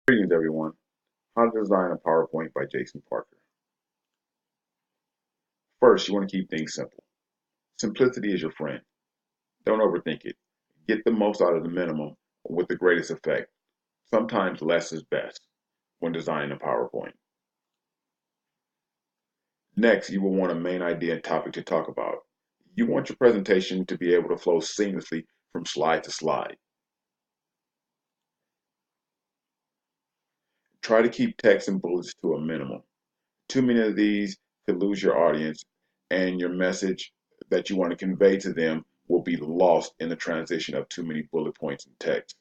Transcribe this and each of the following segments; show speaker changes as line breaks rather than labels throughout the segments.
Greetings, everyone. How to Design a PowerPoint by Jason Parker. First, you want to keep things simple. Simplicity is your friend. Don't overthink it. Get the most out of the minimum with the greatest effect. Sometimes less is best when designing a PowerPoint. Next, you will want a main idea and topic to talk about. You want your presentation to be able to flow seamlessly from slide to slide. Try to keep text and bullets to a minimum. Too many of these could lose your audience, and your message that you want to convey to them will be lost in the transition of too many bullet points and text.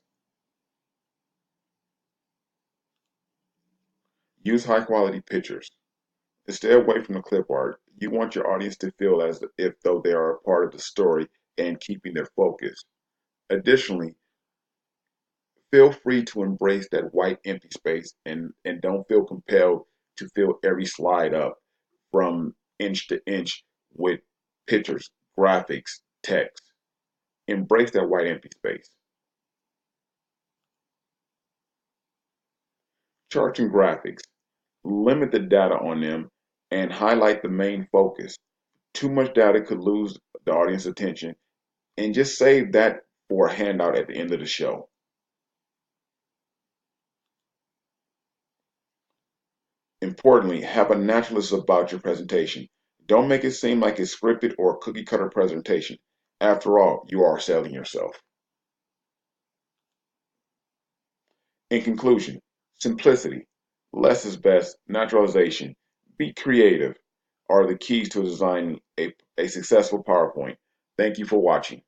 Use high quality pictures. Stay away from the clip art. You want your audience to feel as if though they are a part of the story and keeping their focus. Additionally, feel free to embrace that white empty space and don't feel compelled to fill every slide up from inch to inch with pictures, graphics, text. Embrace that white empty space. Charts and graphics. Limit the data on them and highlight the main focus. Too much data could lose the audience attention, and just save that for a handout at the end of the show. Importantly, have a naturalness about your presentation. Don't make it seem like it's scripted or a cookie cutter presentation. After all, you are selling yourself. In conclusion, simplicity, less is best, naturalization, be creative are the keys to designing a successful PowerPoint. Thank you for watching.